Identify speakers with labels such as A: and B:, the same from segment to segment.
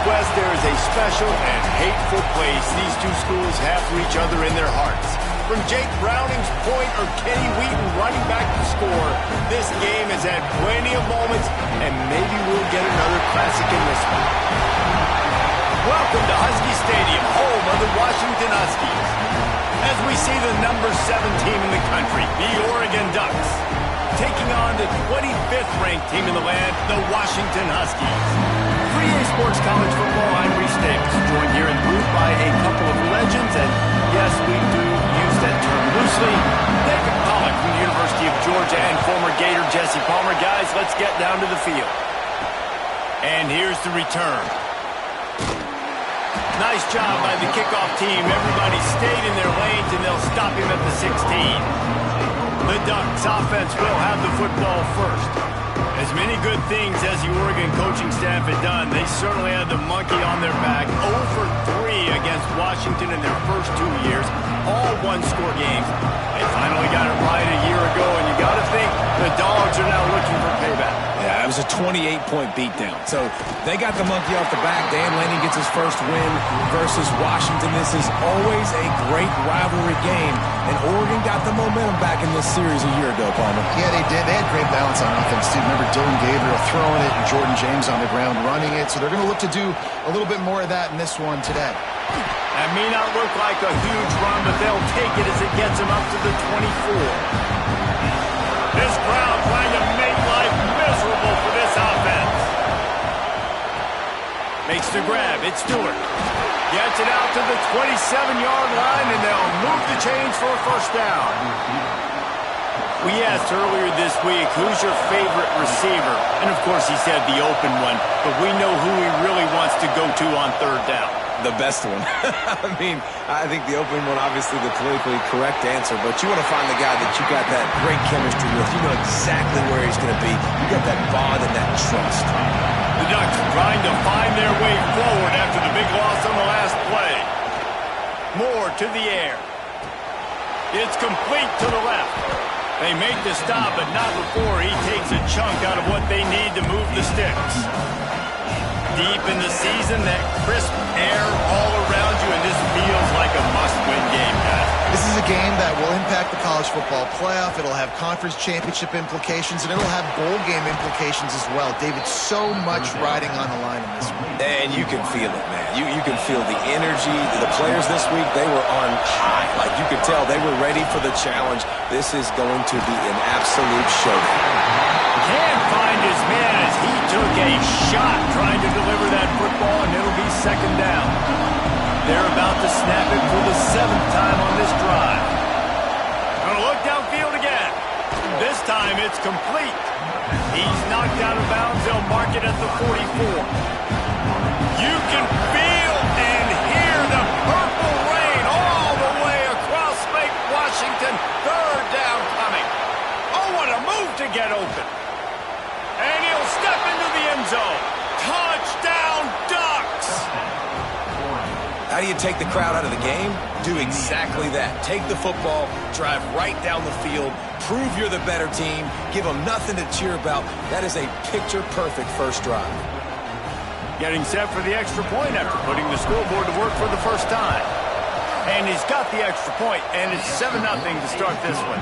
A: West, there is a special and hateful place these two schools have for each other in their hearts. From Jake Browning's point or Kenny Wheaton running back to score, this game has had plenty of moments, and maybe we'll get another classic in this one. Welcome to Husky Stadium, home of the Washington Huskies. As we see the number 7 team in the country, the Oregon Ducks, taking on the 25th ranked team in the land, the Washington Huskies. 3A Sports College Football, I'm Reese Davis, joined here in the booth by a couple of legends, and yes, we do use that term loosely. David Pollack from the University of Georgia and former Gator Jesse Palmer. Guys, let's get down to the field. And here's the return. Nice job by the kickoff team. Everybody stayed in their lanes, and they'll stop him at the 16. The Ducks offense will have the football first. As many good things as the Oregon coaching staff had done, they certainly had the monkey on their back. 0 for 3 against Washington in their first 2 years, all one-score games. They finally got it right a year ago, and you got to think the Dogs are now looking for payback.
B: Yeah, it was a 28-point beatdown. So they got the monkey off the back. Dan Lanning gets his first win versus Washington. This is always a great rivalry game, and Oregon got the momentum back in this series a year ago, Palmer.
C: Yeah, they did. They had great balance on offense, too. Remember Dylan Gabriel throwing it and Jordan James on the ground running it. So they're going to look to do a little bit more of that in this one today.
A: That may not look like a huge run, but they'll take it as it gets them up to the 24. This crowd trying to make life miserable for this offense. Makes the grab. It's Stewart. Gets it out to the 27-yard line, and they'll move the chains for a first down. We asked earlier this week, who's your favorite receiver? And, of course, he said the open one, but we know who he really wants to go to on third down.
B: The best one. I mean, I think the opening one, obviously the politically correct answer, but you want to find the guy that you got that great chemistry with. You know exactly where he's going to be. You got that bond and that trust.
A: The Ducks trying to find their way forward after the big loss on the last play. Moore to the air. It's complete to the left. They make the stop, but not before he takes a chunk out of what they need to move the sticks. Deep in the season, that crisp air all around you, and this feels like a must-win game, guys.
C: This is a game that will impact the college football playoff. It'll have conference championship implications, and it'll have bowl game implications as well. David, so much riding on the line in this one.
B: And you can feel it, man. You can feel the energy. The players this week, they were on high. Like, you could tell they were ready for the challenge. This is going to be an absolute showdown.
A: Can't find his man as he took a shot trying to deliver that football, and it'll be second down. They're about to snap it for the 7th time on this drive. Gonna look downfield again. This time it's complete. He's knocked out of bounds. They'll mark it at the 44. You can feel and hear the purple rain all the way across Lake Washington. Third down coming. Oh, what a move to get open. And he'll step into the end zone. Touchdown, Ducks!
B: How do you take the crowd out of the game? Do exactly that. Take the football, drive right down the field, prove you're the better team, give them nothing to cheer about. That is a picture-perfect first drive.
A: Getting set for the extra point after putting the scoreboard to work for the first time. And he's got the extra point, and it's 7-0 to start this one.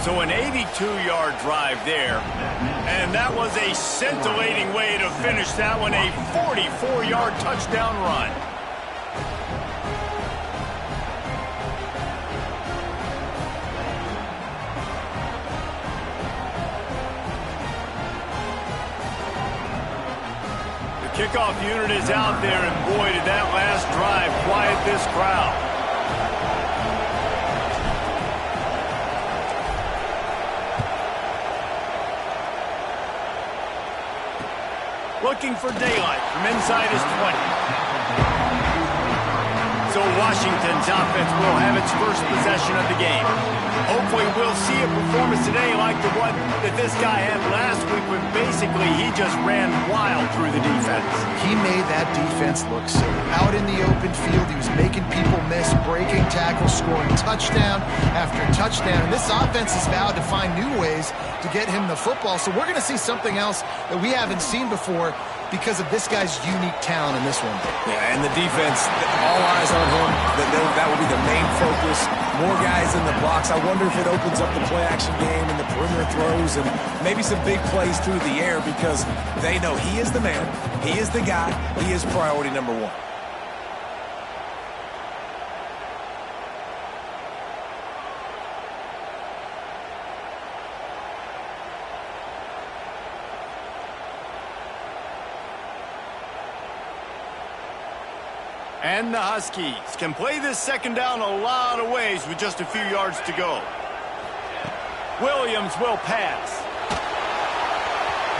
A: So an 82-yard drive there, and that was a scintillating way to finish that one, a 44-yard touchdown run. The kickoff unit is out there, and boy, did that last drive quiet this crowd. Looking for daylight from inside his 20. So Washington's offense will have its first possession of the game. Hopefully we'll see a performance today like the one that this guy had last week when basically he just ran wild through the defense.
C: He made that defense look silly. Out in the open field, he was making people miss, breaking tackles, scoring touchdown after touchdown. And this offense has vowed to find new ways to get him the football. So we're going to see something else that we haven't seen before. because of this guy's unique talent in this one.
B: Yeah, and the defense, all eyes on him. That will be the main focus. More guys in the box. I wonder if it opens up the play-action game and the perimeter throws and maybe some big plays through the air because they know he is the man, he is the guy, he is priority number one.
A: And the Huskies can play this second down a lot of ways with just a few yards to go. Williams will pass.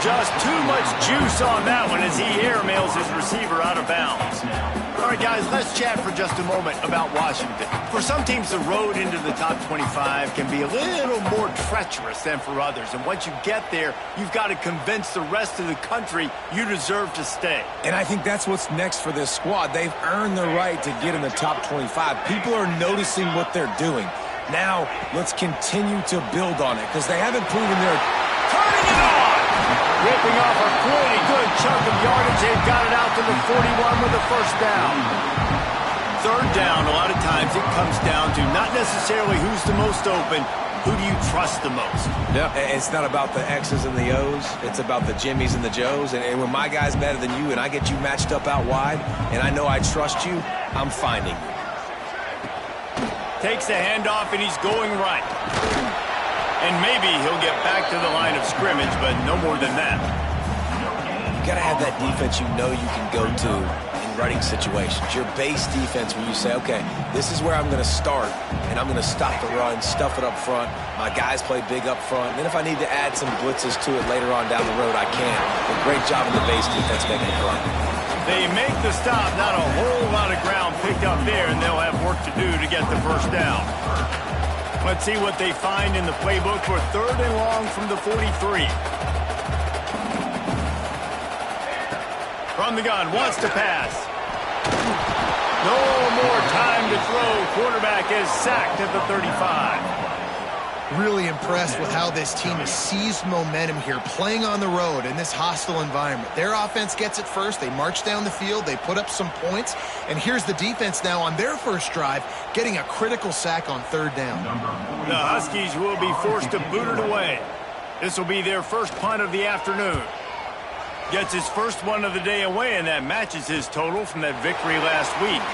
A: Just too much juice on that one as he airmails his receiver out of bounds. All right, guys, let's chat for just a moment about Washington. For some teams, the road into the top 25 can be a little more treacherous than for others. And once you get there, you've got to convince the rest of the country you deserve to stay.
B: And I think that's what's next for this squad. They've earned the right to get in the top 25. People are noticing what they're doing. Now, let's continue to build on it because they haven't proven they're
A: turning it on. Ripping off a pretty good chunk of yardage. They've got it out to the 41 with a first down. Third down, a lot of times it comes down to not necessarily who's the most open, who do you trust the most?
B: Yeah, it's not about the X's and the O's. It's about the Jimmies and the Joes. And when my guy's better than you and I get you matched up out wide and I know I trust you, I'm finding you.
A: Takes the handoff and he's going right. And maybe he'll get back to the line of scrimmage, but no more than that.
B: You got to have that defense you know you can go to in running situations. Your base defense where you say, okay, this is where I'm going to start, and I'm going to stop the run, stuff it up front. My guys play big up front. And then if I need to add some blitzes to it later on down the road, I can. But great job in the base defense making it run.
A: They make the stop, not a whole lot of ground picked up there, and they'll have work to do to get the first down. Let's see what they find in the playbook for third and long from the 43. From the gun, wants to pass. No more time to throw. Quarterback is sacked at the 35.
C: Really impressed with how this team has seized momentum here, playing on the road in this hostile environment. Their offense gets it first. They march down the field. They put up some points. And here's the defense now on their first drive, getting a critical sack on third down.
A: The Huskies will be forced to boot it away. This will be their first punt of the afternoon. Gets his first one of the day away, and that matches his total from that victory last week.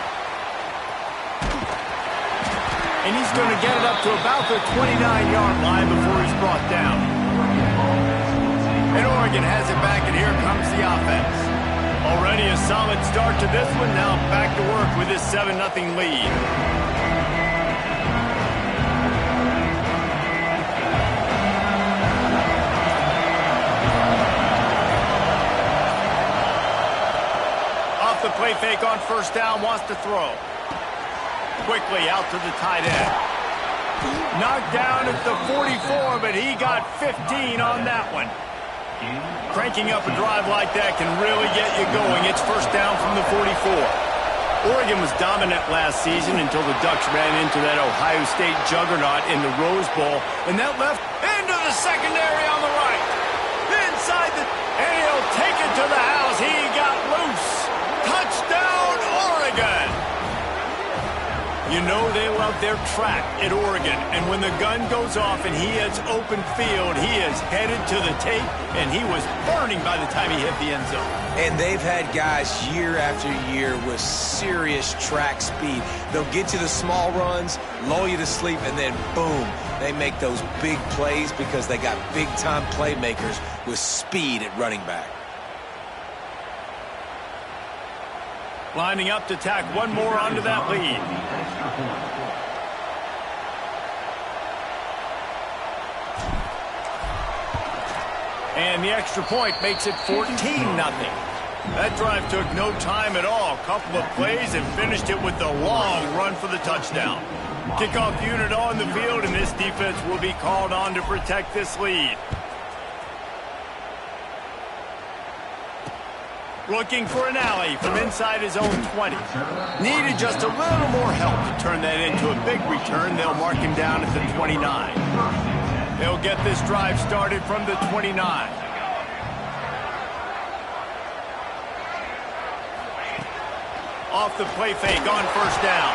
A: And he's going to get it up to about the 29-yard line before he's brought down. And Oregon has it back, and here comes the offense. Already a solid start to this one. Now back to work with this 7-0 lead. Off the play fake on first down, wants to throw. Quickly out to the tight end. Knocked down at the 44, but he got 15 on that one. Cranking up a drive like that can really get you going. It's first down from the 44. Oregon was dominant last season until the Ducks ran into that Ohio State juggernaut in the Rose Bowl, and that left into the secondary on the right. Inside the, and he'll take it to the house. He got loose. Touchdown, Oregon. You know they love their track at Oregon, and when the gun goes off and he hits open field, he is headed to the tape, and he was burning by the time he hit the end zone.
B: And they've had guys year after year with serious track speed. They'll get you the small runs, lull you to sleep, and then boom, they make those big plays because they got big-time playmakers with speed at running back.
A: Lining up to tack one more onto that lead. And the extra point makes it 14-0. That drive took no time at all. Couple of plays and finished it with the long run for the touchdown. Kickoff unit on the field, and this defense will be called on to protect this lead. Looking for an alley from inside his own 20. Needed just a little more help to turn that into a big return. They'll mark him down at the 29. They'll get this drive started from the 29. Off the play fake on first down.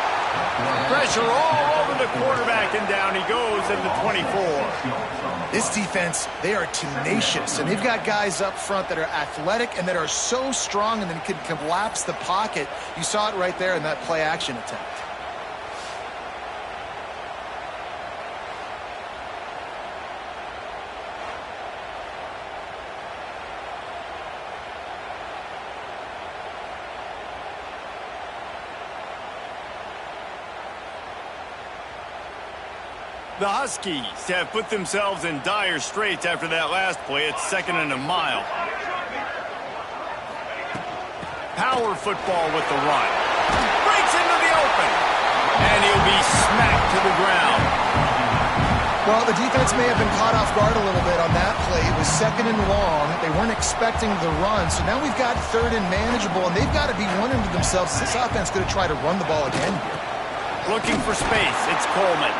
A: Pressure all over the quarterback, and down he goes at the 24.
C: This defense, they are tenacious, and they've got guys up front that are athletic and that are so strong and then can collapse the pocket. You saw it right there in that play-action attempt.
A: The Huskies have put themselves in dire straits after that last play. It's 2nd and a mile. Power football with the run. Breaks into the open. And he'll be smacked to the ground.
C: Well, the defense may have been caught off guard a little bit on that play. It was 2nd and long. They weren't expecting the run. So now we've got 3rd and manageable, and they've got to be wondering to themselves, is this offense going to try to run the ball again here?
A: Looking for space. It's Coleman.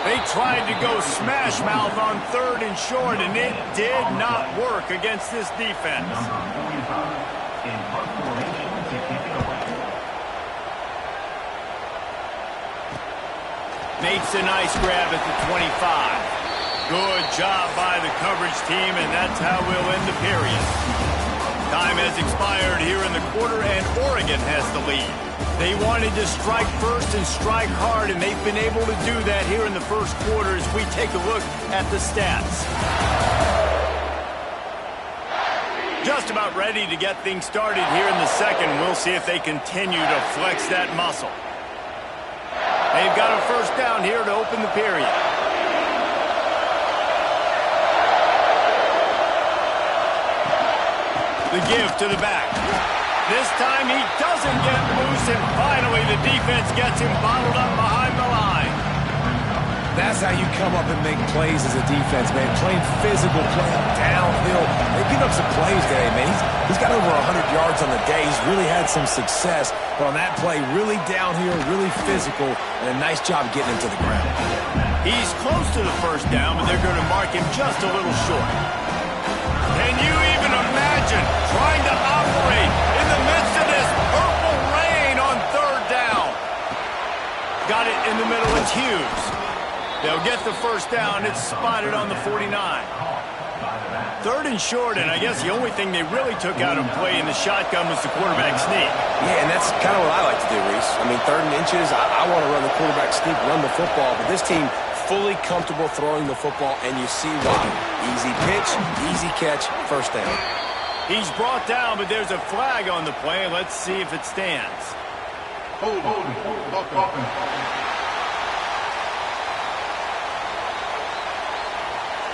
A: They tried to go smash mouth on 3rd and short, and it did not work against this defense. Makes a nice grab at the 25. Good job by the coverage team, and that's how we'll end the period. Time has expired here in the quarter, and Oregon has the lead. They wanted to strike first and strike hard, and they've been able to do that here in the first quarter as we take a look at the stats. Just about ready to get things started here in the second. We'll see if they continue to flex that muscle. They've got a first down here to open the period. The give to the back. This time he doesn't get loose, and finally the defense gets him bottled up behind the line.
B: That's how you come up and make plays as a defense, man. Playing physical, playing downhill. They picked up some plays today, man. He's got over 100 yards on the day. He's really had some success. But on that play, really downhill, really physical, and a nice job getting him to the ground.
A: He's close to the first down, but they're going to mark him just a little short. Can you even imagine trying to operate in the midst of this purple rain on 3rd down? Got it in the middle. It's Hughes. They'll get the first down. It's spotted on the 49. 3rd and short, and I guess the only thing they really took out of play in the shotgun was the quarterback sneak.
B: Yeah, and that's kind of what I like to do, Reese. I mean, 3rd and inches, I want to run the quarterback sneak, run the football, but this team fully comfortable throwing the football, and you see why. Easy pitch, easy catch, first down.
A: He's brought down, but there's a flag on the play. Let's see if it stands.
D: Hold.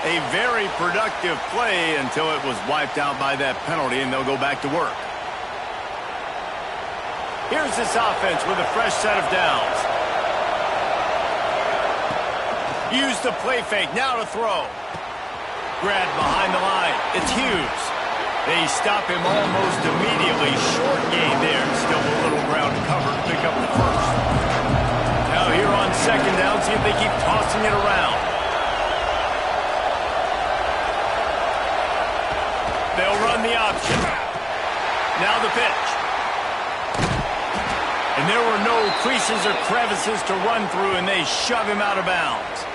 A: A very productive play until it was wiped out by that penalty, and they'll go back to work. Here's this offense with a fresh set of downs. Use the play fake, now to throw. Grabbed behind the line, it's Hughes. They stop him almost immediately. Short gain there, still a little ground to cover to pick up the first. Now here on 2nd down, see if they keep tossing it around. They'll run the option. Now the pitch. And there were no creases or crevices to run through, and they shove him out of bounds.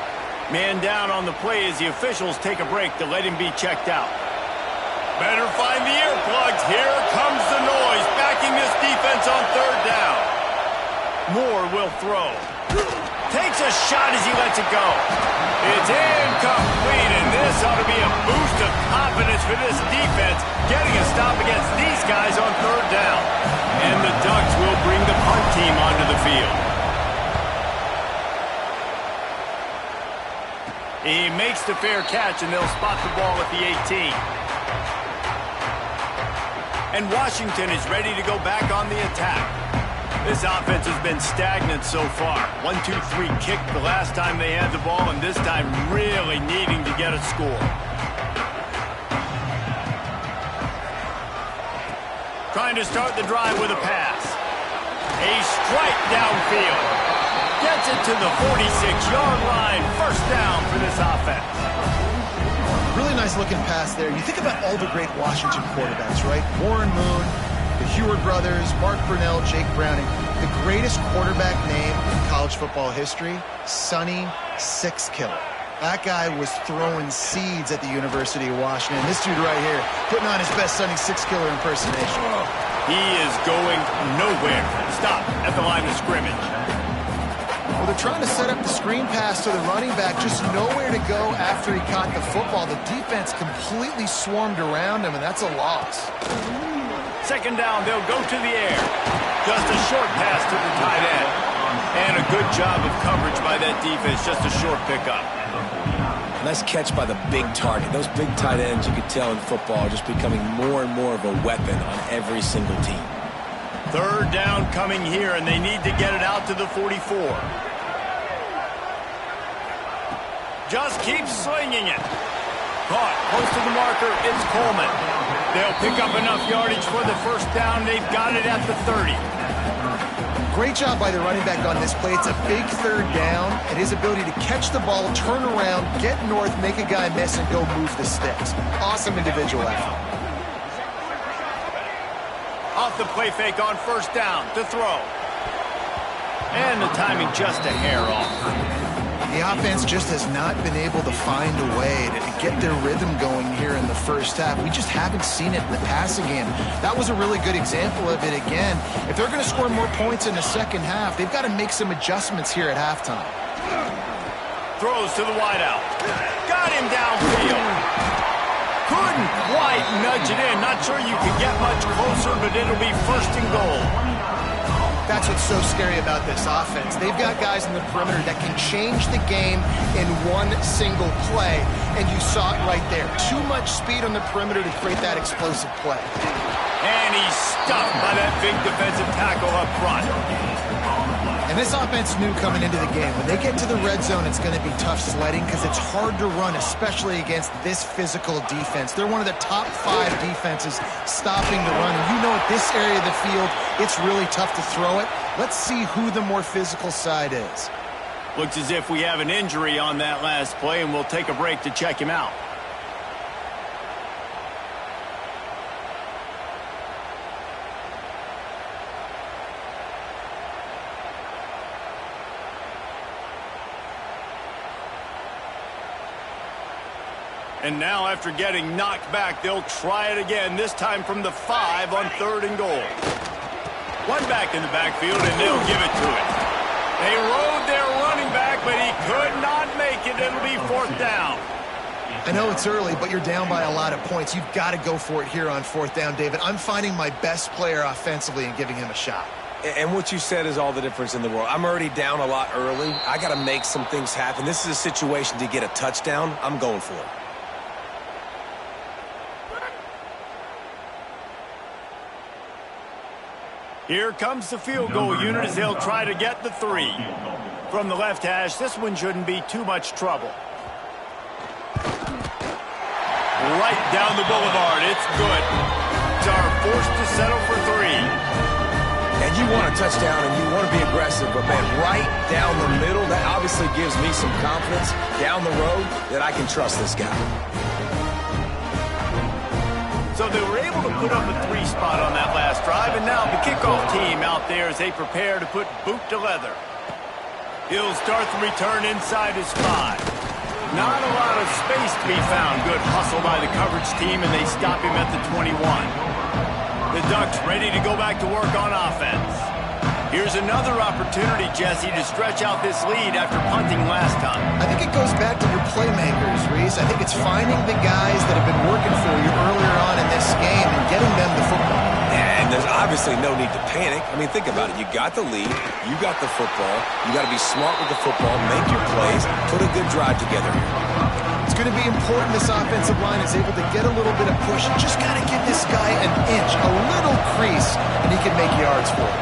A: Man down on the play as the officials take a break to let him be checked out. Better find the earplugs. Here comes the noise, backing this defense on 3rd down. Moore will throw. Takes a shot as he lets it go. It's incomplete, and this ought to be a boost of confidence for this defense, getting a stop against these guys on 3rd down. And the Ducks will bring the punt team onto the field. He makes the fair catch, and they'll spot the ball at the 18. And Washington is ready to go back on the attack. This offense has been stagnant so far. 1-2-3 kick the last time they had the ball, and this time really needing to get a score. Trying to start the drive with a pass. A strike downfield. Gets it to the 46-yard line. First down for this offense.
C: Really nice looking pass there. You think about all the great Washington quarterbacks, right? Warren Moon, The Heward brothers, Mark Brunell, Jake Browning. The greatest quarterback name in college football history, Sonny Six Killer. That guy was throwing seeds at the University of Washington. This dude right here, putting on his best Sonny Six Killer impersonation.
A: He is going nowhere. Stop at the line of scrimmage.
C: Well, they're trying to set up the screen pass to the running back, just nowhere to go after he caught the football. The defense completely swarmed around him, and that's a loss.
A: Second down, they'll go to the air. Just a short pass to the tight end. And a good job of coverage by that defense, just a short pickup.
B: Nice catch by the big target. Those big tight ends, you could tell in football, are just becoming more and more of a weapon on every single team.
A: Third down coming here, and they need to get it out to the 44. Just keep slinging it. Caught close to the marker, it's Coleman. They'll pick up enough yardage for the first down. They've got it at the 30.
C: Great job by the running back on this play. It's a big third down, and his ability to catch the ball, turn around, get north, make a guy miss, and go move the sticks. Awesome individual effort.
A: Off the play fake on first down to throw. And the timing just a hair off.
C: The offense just has not been able to find a way to get their rhythm going here in the first half. We just haven't seen it in the passing game. That was a really good example of it again. If they're going to score more points in the second half, they've got to make some adjustments here at halftime.
A: Throws to the wideout. Got him downfield. Couldn't quite nudge it in. Not sure you can get much closer, but it'll be first and goal.
C: That's what's so scary about this offense. They've got guys in the perimeter that can change the game in one single play, and you saw it right there. Too much speed on the perimeter to create that explosive play.
A: And he's stuffed by that big defensive tackle up front.
C: And this offense knew coming into the game, when they get to the red zone, it's going to be tough sledding because it's hard to run, especially against this physical defense. They're one of the top 5 defenses stopping the run. And you know, at this area of the field, it's really tough to throw it. Let's see who the more physical side is.
A: Looks as if we have an injury on that last play, and we'll take a break to check him out. And now, after getting knocked back, they'll try it again, this time from the 5 on 3rd and goal. One back in the backfield, and they'll give it to him. They rode their running back, but he could not make it. It'll be 4th down.
C: I know it's early, but you're down by a lot of points. You've got to go for it here on 4th down, David. I'm finding my best player offensively and giving him a shot.
B: And what you said is all the difference in the world. I'm already down a lot early. I got to make some things happen. This is a situation to get a touchdown. I'm going for it.
A: Here comes the field goal unit as they'll try to get the 3. From the left hash, this one shouldn't be too much trouble. Right down the boulevard, it's good. Are forced to settle for 3.
B: And you want a touchdown and you want to be aggressive, but man, right down the middle, that obviously gives me some confidence down the road that I can trust this guy.
A: So they were able to put up a 3 spot on that last drive, and now the kickoff team out there as they prepare to put boot to leather. He'll start the return inside his 5. Not a lot of space to be found. Good hustle by the coverage team, and they stop him at the 21. The Ducks ready to go back to work on offense. Here's another opportunity, Jesse, to stretch out this lead after punting last time.
C: I think it goes back to your playmakers, Reese. I think it's finding the guys that have been working for you earlier on in this game and getting them the football.
B: And there's obviously no need to panic. I mean, think about it. You got the lead. You got the football. You got to be smart with the football, make your plays, put a good drive together here.
C: It's going to be important this offensive line is able to get a little bit of push. You just got to give this guy an inch, a little crease, and he can make yards for it.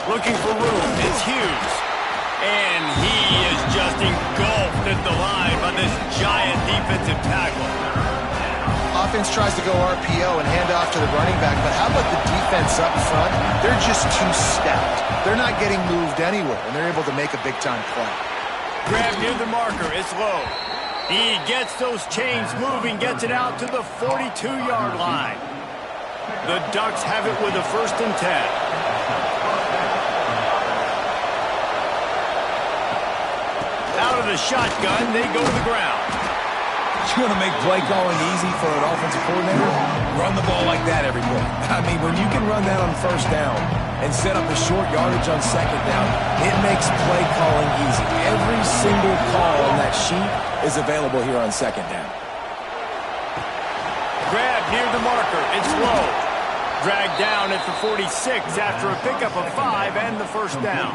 A: Looking for room, it's Hughes. And he is just engulfed at the line by this giant defensive tackle.
C: Offense tries to go RPO and hand off to the running back, but how about the defense up front? They're just too stout. They're not getting moved anywhere, and they're able to make a big-time play.
A: Grab near the marker, it's low. He gets those chains moving, gets it out to the 42-yard line. The Ducks have it with a 1st and 10. Out of the shotgun, they go to the ground.
B: You want to make play calling easy for an offensive coordinator? Run the ball like that every play. I mean, when you can run that on 1st down and set up a short yardage on 2nd down, it makes play calling easy. Every single call on that sheet is available here on 2nd down.
A: Grab near the marker. It's low. Dragged down at the 46 after a pickup of 5 and the 1st down.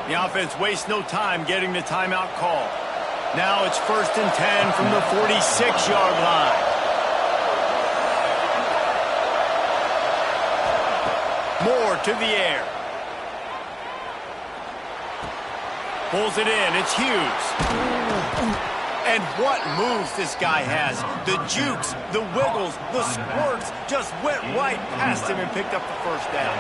A: The offense wastes no time getting the timeout call. Now it's 1st and 10 from the 46-yard line. Moore to the air. Pulls it in. It's Hughes. And what moves this guy has. The jukes, the wiggles, the squirts just went right past him and picked up the 1st down.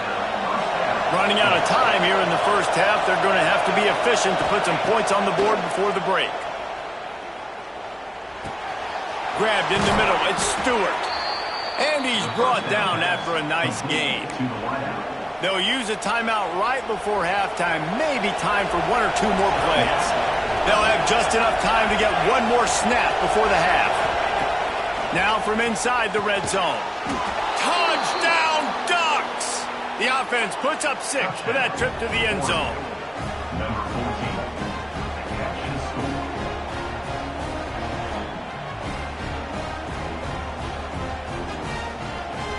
A: Running out of time here in the 1st half. They're going to have to be efficient to put some points on the board before the break. Grabbed in the middle. It's Stewart. And he's brought down after a nice gain. They'll use a timeout right before halftime. Maybe time for 1 or 2 more plays. They'll have just enough time to get 1 more snap before the half. Now from inside the red zone. Touchdown, Ducks! The offense puts up 6 for that trip to the end zone.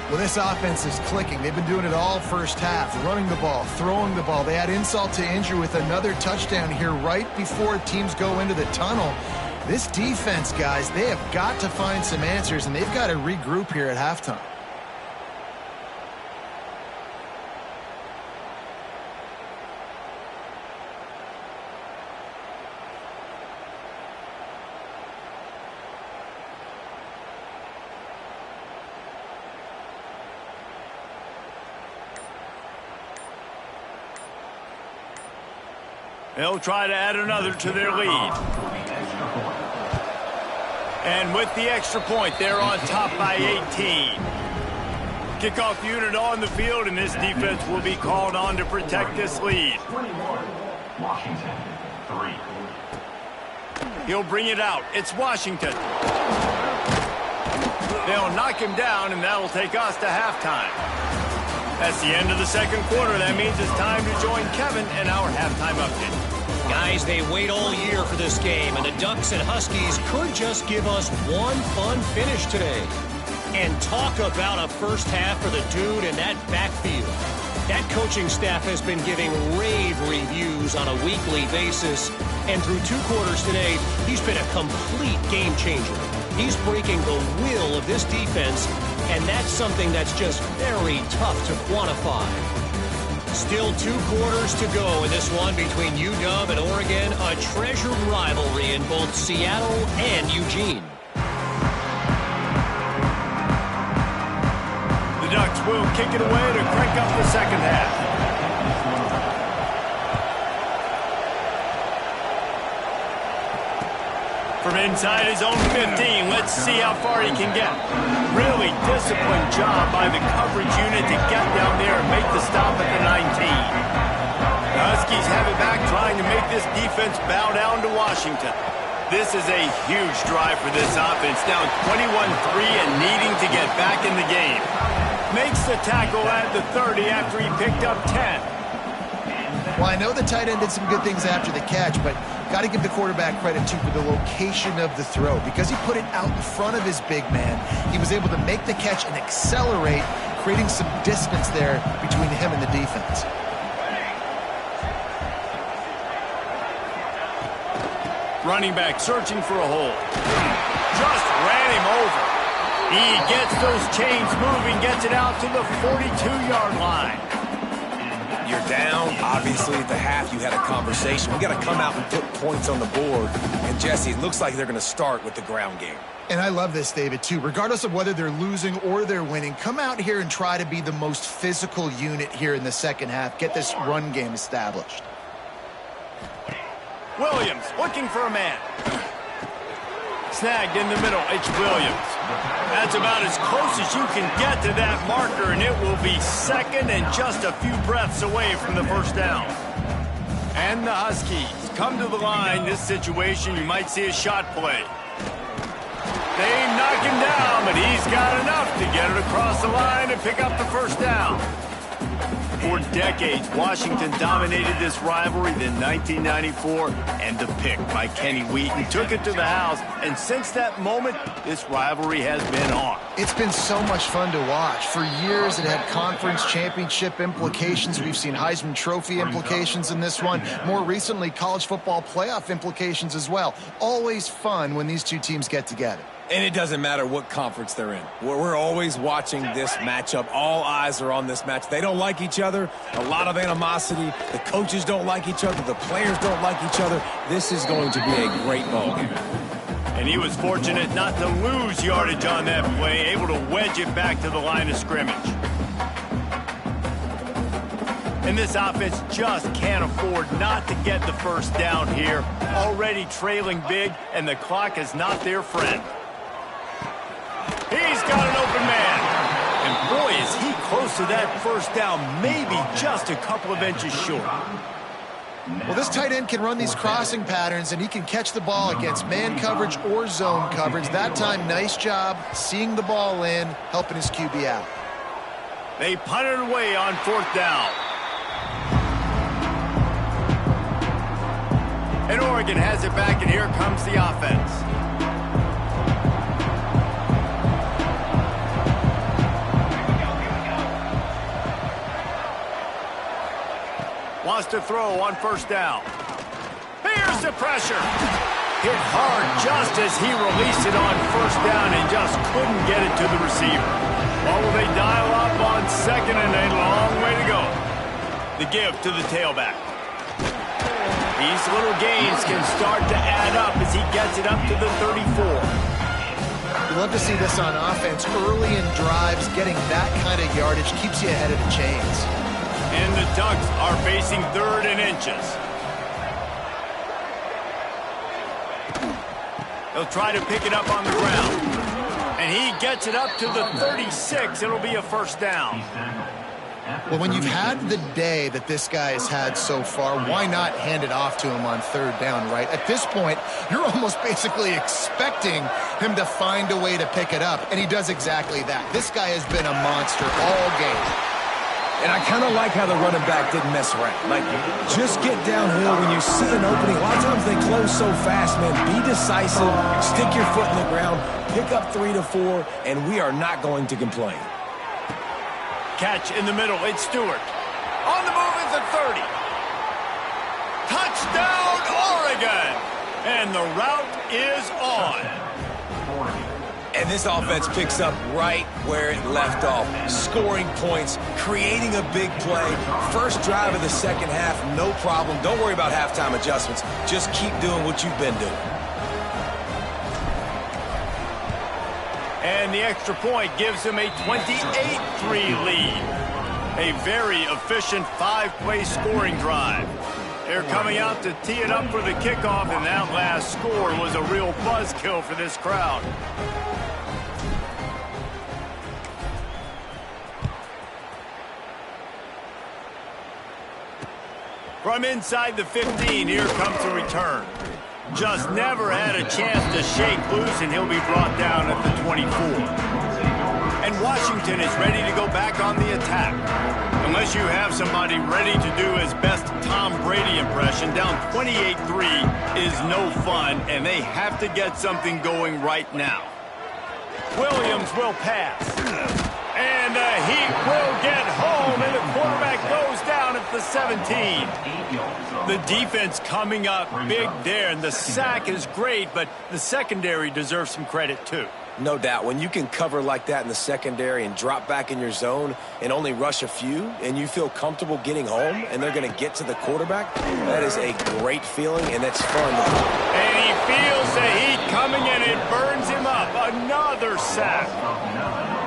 C: Well, this offense is clicking. They've been doing it all 1st half, running the ball, throwing the ball. They add insult to injury with another touchdown here right before teams go into the tunnel. This defense, guys, they have got to find some answers, and they've got to regroup here at halftime.
A: They'll try to add another to their lead. And with the extra point, they're on top by 18. Kickoff unit on the field, and this defense will be called on to protect this lead.
D: Washington, 3.
A: He'll bring it out. It's Washington. They'll knock him down, and that'll take us to halftime. That's the end of the 2nd quarter. That means it's time to join Kevin and our halftime update.
E: Guys, they wait all year for this game, and the Ducks and Huskies could just give us one fun finish today. And talk about a 1st half for the dude in that backfield. That coaching staff has been giving rave reviews on a weekly basis, and through 2 quarters today, he's been a complete game changer. He's breaking the will of this defense, and that's something that's just very tough to quantify. Still 2 quarters to go in this one between UW and Oregon, a treasured rivalry in both Seattle and Eugene.
A: The Ducks will kick it away to crank up the 2nd half. From inside his own 15, let's see how far he can get. Really disciplined job by the coverage unit to get down there and make the stop at the 19. The Huskies have it back, trying to make this defense bow down to Washington. This is a huge drive for this offense, down 21-3 and needing to get back in the game. Makes the tackle at the 30 after he picked up 10.
C: Well, I know the tight end did some good things after the catch, but got to give the quarterback credit, too, for the location of the throw. Because he put it out in front of his big man, he was able to make the catch and accelerate, creating some distance there between him and the defense.
A: Running back searching for a hole. Just ran him over. He gets those chains moving, gets it out to the 42-yard line.
B: You're down. Obviously, at the half, you had a conversation. We got to come out and put points on the board. And, Jesse, it looks like they're going to start with the ground game.
C: And I love this, David, too. Regardless of whether they're losing or they're winning, come out here and try to be the most physical unit here in the 2nd half. Get this run game established.
A: Williams looking for a man. Snagged in the middle. It's Williams. That's about as close as you can get to that marker, and it will be second and just a few breaths away from the first down. And the Huskies come to the line. This situation, you might see a shot play. They knock him down, but he's got enough to get it across the line and pick up the first down. For decades, Washington dominated this rivalry. Then 1994, and the pick by Kenny Wheaton took it to the house. And since that moment, this rivalry has been on.
C: It's been so much fun to watch. For years, it had conference championship implications. We've seen Heisman Trophy implications in this one. More recently, college football playoff implications as well. Always fun when these two teams get together.
B: And it doesn't matter what conference they're in. We're always watching this matchup. All eyes are on this match. They don't like each other. A lot of animosity. The coaches don't like each other. The players don't like each other. This is going to be a great ball game.
A: And he was fortunate not to lose yardage on that play, able to wedge it back to the line of scrimmage. And this offense just can't afford not to get the first down here. Already trailing big, and the clock is not their friend. He's got an open man. And boy, is he close to that first down, maybe just a couple of inches short.
C: Well, this tight end can run these crossing patterns, and he can catch the ball against man coverage or zone coverage. That time, nice job seeing the ball in, helping his QB out.
A: They punt it away on fourth down. And Oregon has it back, and here comes the offense. Wants to throw on first down. Here's the pressure. Hit hard just as he released it on first down and just couldn't get it to the receiver. Or will they dial up on second, and a long way to go. The give to the tailback. These little gains can start to add up as he gets it up to the 34.
C: You love to see this on offense. Early in drives, getting that kind of yardage keeps you ahead of the chains.
A: And the Ducks are facing third and inches. They'll try to pick it up on the ground. And he gets it up to the 36. It'll be a first down.
C: Well, when you've had the day that this guy has had so far, why not hand it off to him on third down, right? At this point, you're almost basically expecting him to find a way to pick it up, and he does exactly that. This guy has been a monster all game.
B: And I kind of like how the running back didn't mess around. Like, just get downhill when you see an opening. A lot of times they close so fast, man. Be decisive, stick your foot in the ground, pick up 3 to 4, and we are not going to complain.
A: Catch in the middle. It's Stewart. On the move at the 30. Touchdown, Oregon! And the route is on.
B: And this offense picks up right where it left off. Scoring points, creating a big play. First drive of the second half, no problem. Don't worry about halftime adjustments. Just keep doing what you've been doing.
A: And the extra point gives him a 28-3 lead. A very efficient 5-play scoring drive. They're coming out to tee it up for the kickoff, and that last score was a real buzzkill for this crowd. From inside the 15, here comes the return. Just never had a chance to shake loose, and he'll be brought down at the 24. And Washington is ready to go back on the attack. Unless you have somebody ready to do his best Tom Brady impression, down 28-3 is no fun, and they have to get something going right now. Williams will pass. And the Heat will get home, and the quarterback goes down at the 17. The defense coming up big there, and the sack is great, but the secondary deserves some credit too.
B: No doubt. When you can cover like that in the secondary and drop back in your zone and only rush a few, and you feel comfortable getting home, and they're going to get to the quarterback, that is a great feeling, and it's fun.
A: And he feels the heat coming, and it burns him up. Another sack.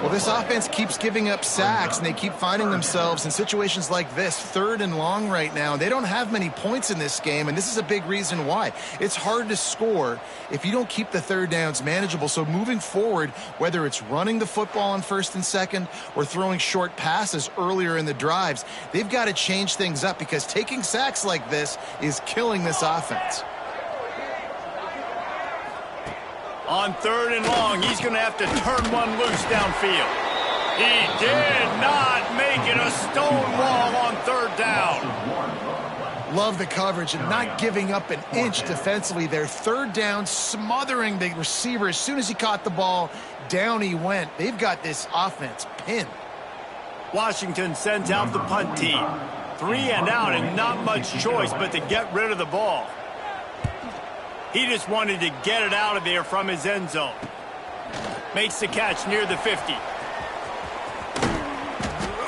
C: Well, this offense keeps giving up sacks, and they keep finding themselves in situations like this, 3rd and long right now. They don't have many points in this game, and this is a big reason why. It's hard to score if you don't keep the 3rd downs manageable. So moving forward, whether it's running the football on 1st and 2nd or throwing short passes earlier in the drives, they've got to change things up because taking sacks like this is killing this offense.
A: On 3rd and long, he's going to have to turn one loose downfield. He did not make it a stone wall on 3rd down.
C: Love the coverage and not giving up an inch defensively. Their 3rd down, smothering the receiver. As soon as he caught the ball, down he went. They've got this offense pinned.
A: Washington sends out the punt team. 3 and out and not much choice but to get rid of the ball. He just wanted to get it out of there from his end zone. Makes the catch near the 50.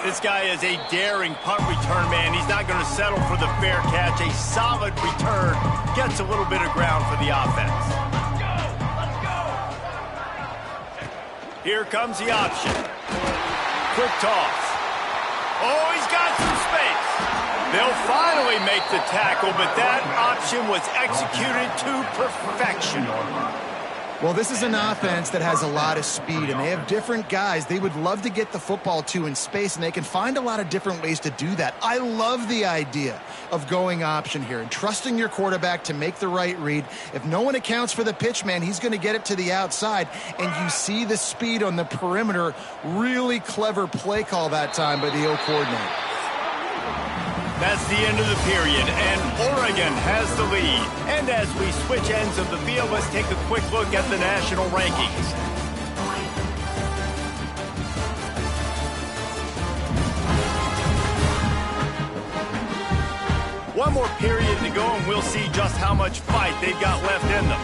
A: This guy is a daring punt return man. He's not going to settle for the fair catch. A solid return. Gets a little bit of ground for the offense. Here comes the option. Quick toss. Oh, he's got some space. They'll finally make the tackle, but that option was executed to perfection.
C: Well, this is an offense that has a lot of speed, and they have different guys they would love to get the football to in space, and they can find a lot of different ways to do that. I love the idea of going option here and trusting your quarterback to make the right read. If no one accounts for the pitch man, he's going to get it to the outside, and you see the speed on the perimeter. Really clever play call that time by the O coordinator.
A: That's the end of the period, and Oregon has the lead. And as we switch ends of the field, let's take a quick look at the national rankings. One more period to go, and we'll see just how much fight they've got left in them.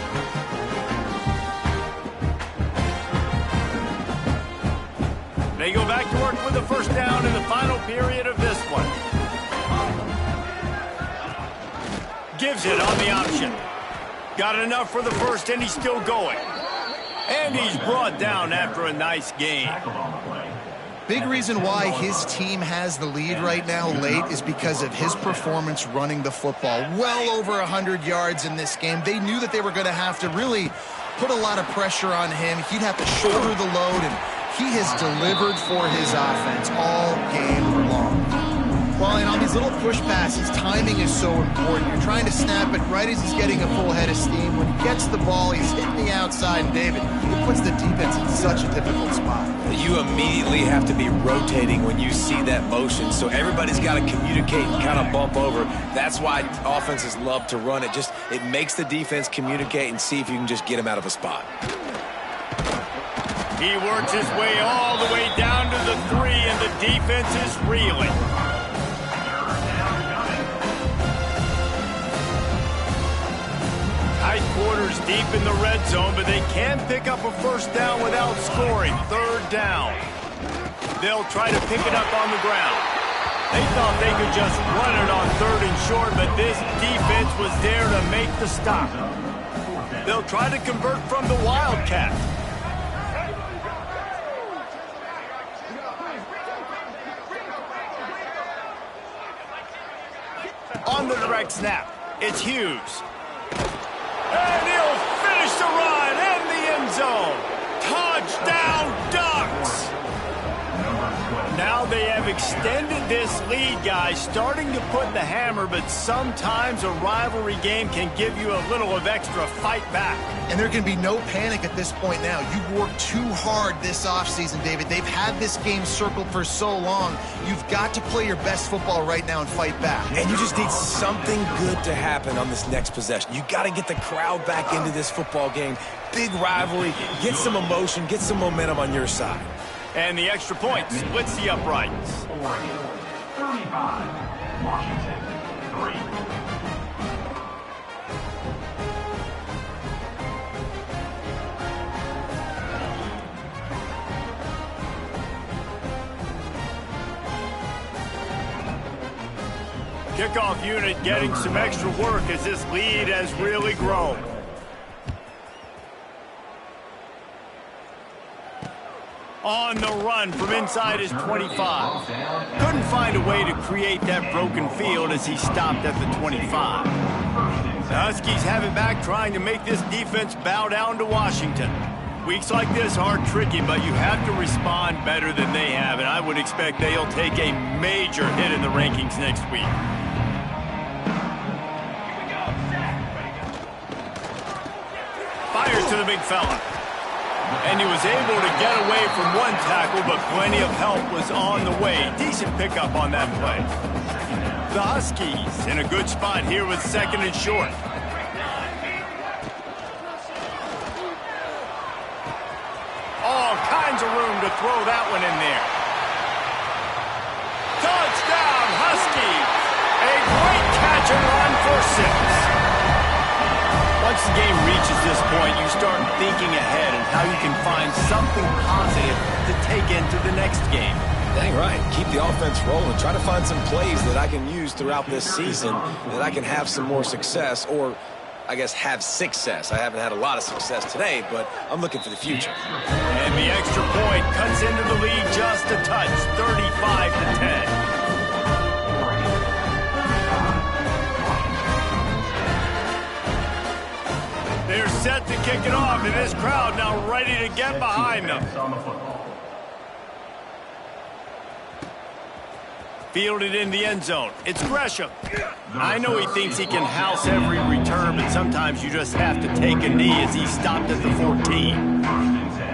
A: They go back to work with the first down in the final period of this one. Gives it on the option. Got enough for the first, and he's still going. And he's brought down after a nice gain.
C: Big reason why his team has the lead right now late is because of his performance running the football. Well over 100 yards in this game. They knew that they were going to have to really put a lot of pressure on him. He'd have to shoulder the load, and he has delivered for his offense all game long. Well, and on these little push passes, timing is so important. You're trying to snap it right as he's getting a full head of steam. When he gets the ball, he's hitting the outside, and David, it puts the defense in such a difficult spot.
B: You immediately have to be rotating when you see that motion, so everybody's got to communicate and kind of bump over. That's why offenses love to run it. It makes the defense communicate and see if you can just get him out of a spot.
A: He works his way all the way down to the 3, and the defense is reeling. Tight quarters deep in the red zone, but they can pick up a first down without scoring. 3rd down. They'll try to pick it up on the ground. They thought they could just run it on 3rd and short, but this defense was there to make the stop. They'll try to convert from the Wildcat. On the direct snap, it's Hughes. And he'll finish the run in the end zone. Touchdown, Ducks! Now they have extended this lead, guys, starting to put the hammer, but sometimes a rivalry game can give you a little of extra fight back.
C: And there can be no panic at this point now. You've worked too hard this offseason, David. They've had this game circled for so long. You've got to play your best football right now and fight back.
B: And you just need something good to happen on this next possession. You got to get the crowd back into this football game. Big rivalry. Get some emotion. Get some momentum on your side.
A: And the extra point splits the uprights.
D: 35, Washington 3.
A: Kickoff unit getting some extra work as this lead has really grown. On the run from inside his 25. Couldn't find a way to create that broken field as he stopped at the 25. The Huskies have it back, trying to make this defense bow down to Washington. Weeks like this are tricky, but you have to respond better than they have, and I would expect they'll take a major hit in the rankings next week. Fires to the big fella. And he was able to get away from one tackle, but plenty of help was on the way. Decent pickup on that play. The Huskies in a good spot here with 2nd and short. All kinds of room to throw that one in there. Touchdown, Huskies! A great catch and run for 6. Once the game reaches this point, you start thinking ahead and how you can find something positive to take into the next game.
B: Dang right. Keep the offense rolling. Try to find some plays that I can use throughout this season that I can have some more success, or I guess have success. I haven't had a lot of success today, but I'm looking for the future.
A: And the extra point cuts into the lead just a touch, 35-10. They're set to kick it off, and this crowd now ready to get behind them. Fielded in the end zone. It's Gresham. I know he thinks he can house every return, but sometimes you just have to take a knee as he stopped at the 14.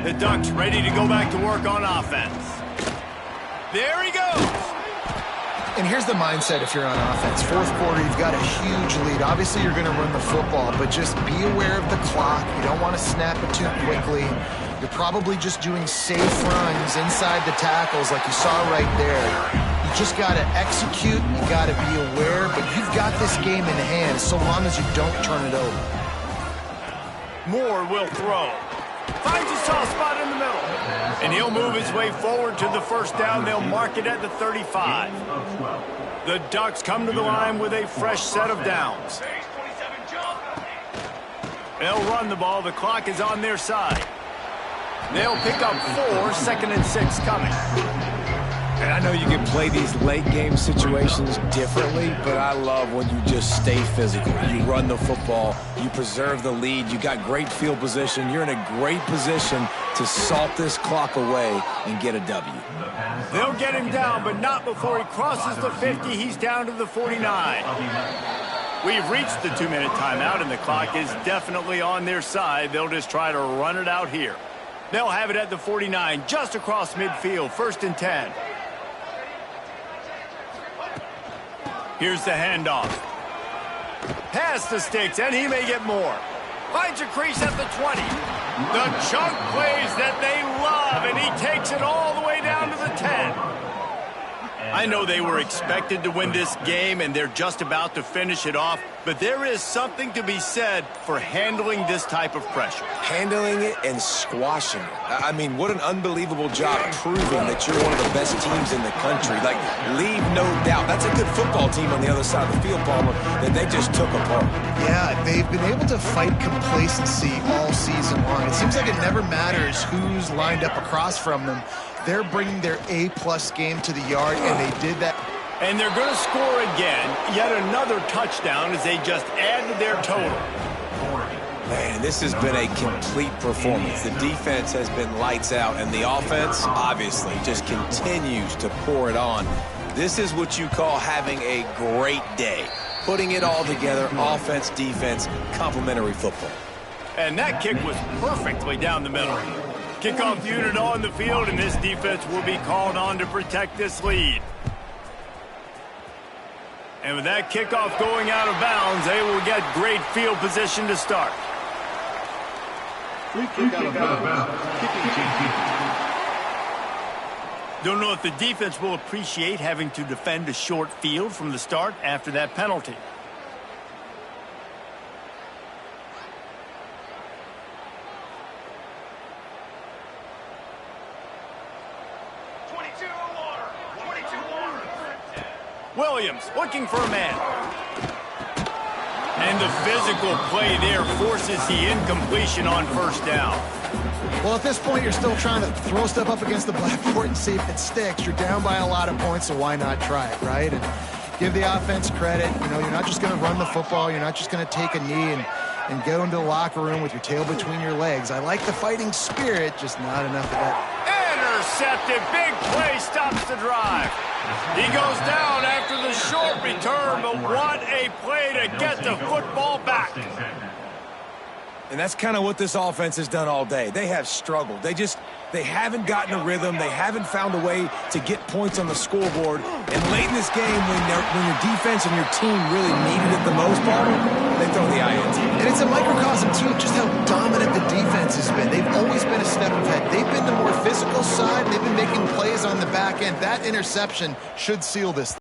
A: The Ducks ready to go back to work on offense. There he goes.
C: And here's the mindset if you're on offense. 4th quarter, you've got a huge lead. Obviously, you're going to run the football, but just be aware of the clock. You don't want to snap it too quickly. You're probably just doing safe runs inside the tackles like you saw right there. You just got to execute. You got to be aware, but you've got this game in hand so long as you don't turn it over.
A: Moore will throw. Finds a soft spot in the middle. And he'll move his way forward to the first down. They'll mark it at the 35. The Ducks come to the line with a fresh set of downs. They'll run the ball. The clock is on their side. They'll pick up 4, 2nd and 6 coming.
B: And I know you can play these late game situations differently, but I love when you just stay physical. You run the football, you preserve the lead, you got great field position. You're in a great position to salt this clock away and get a W.
A: They'll get him down, but not before he crosses the 50. He's down to the 49. We've reached the 2-minute timeout, and the clock is definitely on their side. They'll just try to run it out here. They'll have it at the 49, just across midfield, 1st and 10. Here's the handoff. Past the sticks, and he may get more. Finds a crease at the 20. The chunk plays that they love, and he takes it all the way down to the 10. I know they were expected to win this game, and they're just about to finish it off, but there is something to be said for handling this type of pressure.
B: Handling it and squashing it. I mean, what an unbelievable job proving that you're one of the best teams in the country. Like, leave no doubt. That's a good football team on the other side of the field, Palmer, that they just took apart.
C: Yeah, they've been able to fight complacency all season long. It seems like it never matters who's lined up across from them. They're bringing their A-plus game to the yard, and they did that.
A: And they're going to score again. Yet another touchdown as they just add to their total.
B: Man, this has been a complete performance. The defense has been lights out, and the offense, obviously, just continues to pour it on. This is what you call having a great day. Putting it all together, offense, defense, complementary football.
A: And that kick was perfectly down the middle. Kickoff unit on the field, and this defense will be called on to protect this lead. And with that kickoff going out of bounds, they will get great field position to start.
D: Free kick out of bounds.
A: Don't know if the defense will appreciate having to defend a short field from the start after that penalty. Williams looking for a man. And the physical play there forces the incompletion on first down.
C: Well, at this point, you're still trying to throw stuff up against the blackboard and see if it sticks. You're down by a lot of points, so why not try it, right? And give the offense credit. You know, you're not just going to run the football. You're not just going to take a knee and go into the locker room with your tail between your legs. I like the fighting spirit, just not enough of that.
A: Intercepted. Big play stops the drive. He goes down after the short return, but what a play to get the football back.
B: And that's kind of what this offense has done all day. They have struggled. They haven't gotten a rhythm. They haven't found a way to get points on the scoreboard. And late in this game, when your defense and your team really needed it the most, they throw the INT.
C: And it's a microcosm, too, just how dominant the defense has been. They've always been a step ahead. They've been the more physical side. They've been making plays on the back end. That interception should seal this.